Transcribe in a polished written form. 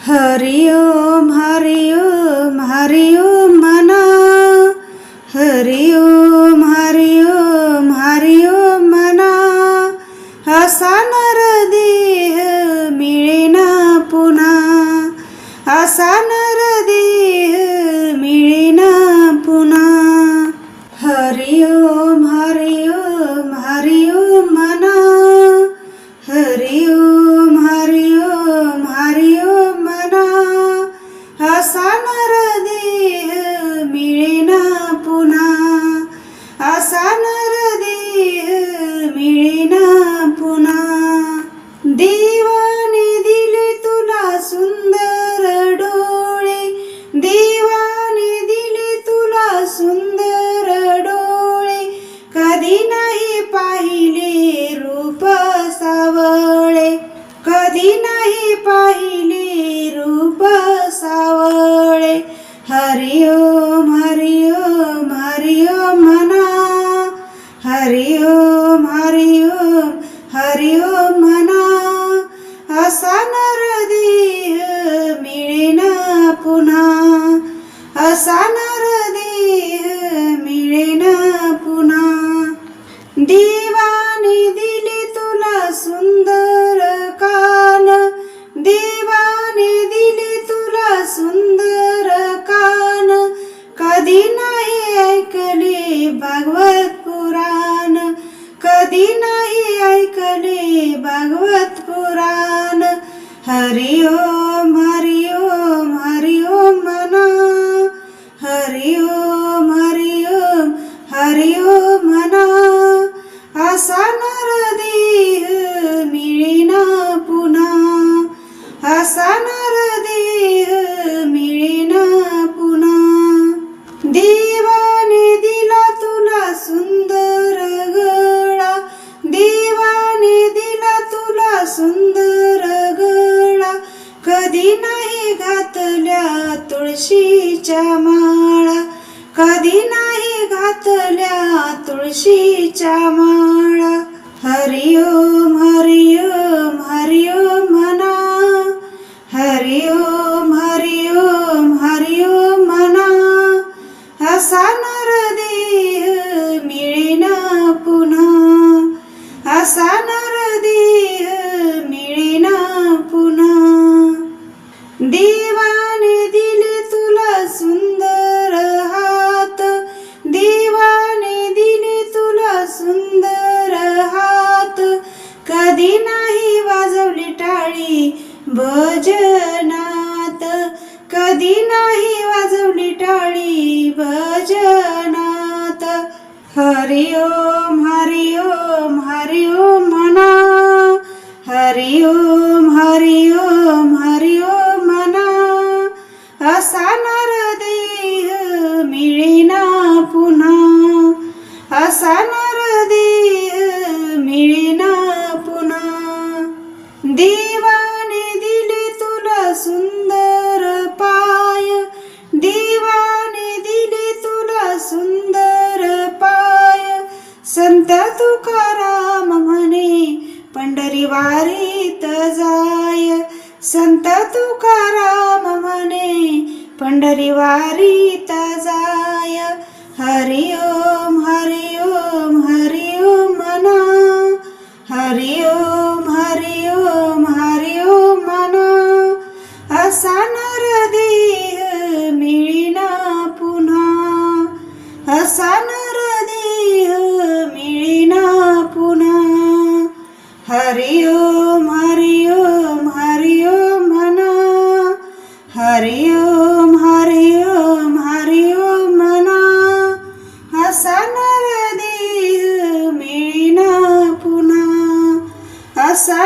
हरि ओम हरि ओम हरि ओम मना. हरि ओम हरि ओम हरि ओम मना. असा नरदेह मिळेना पुन्हा. असा नरदेह मिळेना पुन्हा. हरि ओम हरि ओम हरि ओम मना. हरि ओम हरि ओम हरि ओम मना. असा नरदेह मिळेना पुन्हा. असा नरदेह मिळेना पुन्हा. देवाने दिले तुला सुंदर डोळे. देवाने दिले तुला सुंदर डोळे. कधी नाही पाहिले रूप सावळे. कधी नाही पाहिले रूप सावळे. हरि ओम हरि ओम हरि ओम मना. हरि ओम हरि ओम हरि ओम मना. असा नरदेह मिळेना पुन्हा. असा नरदेह मिळेना पुन्हा. देवाने दिले तुला सुंदर कान. देवाने दिले तुला सुंदर कान. कधी नाही ऐकले भागवत पुराण. कधी नाही ऐकले भागवत पुराण. हरि ओम हरि ओम हरि ओम मना. हरि ओम हरि ओम हरि ओम मना. असा नरदेह मिळेना पुन्हा. असा नरदेह मिळेना पुन्हा. देवाने दिला तुला सुंदर गळा. देवाने दिला तुला सुंदर गळा. कधी नाही घातल्या तुळशीच्या माळा. कधी नाही घातल्या तुळशीच्या माळा. हरि ओम हरि ओम हरि ओम मना. हरि ओम हरि ओम हरि ओम मना. असा नरदेह मिळेना पुन्हा. असा नरदेह मिळेना पुन्हा. देवाने दिले तुला सुंदर हात. देवाने दिले तुला सुंदर हात. कधी नाही वाजवली टाळी भजनात. कधी नाही वाजवली टाळी भजनात. हरि ओम हरि ओम हरि ओम मना. हरि ओम हरि ओम हरि ओम मना. असा नरदेह मिळेना पुन्हा. असा नरदेह मिळेना पुन्हा. देवाने दिले तुला सुंदर पाय. देवाने दिले तुला सुंदर पाय. संत तुकाराम म्हणे पंढरी वारीत जाय. संत तुकाराम म्हणे पंढरी वारीत जाय. हरि ओम हरि ओम हरि ओम मना. हरि ओम हरि ओम हरि ओम मना. असा नरदेह मिळेना पुन्हा. असा नरदेह मिळेना पुन्हा. हरि ओम हरि ओम हरि ओम मना. हरि ओम हरि ओम हरि ओम मना. असा नरदेह मिळेना पुन्हा. असा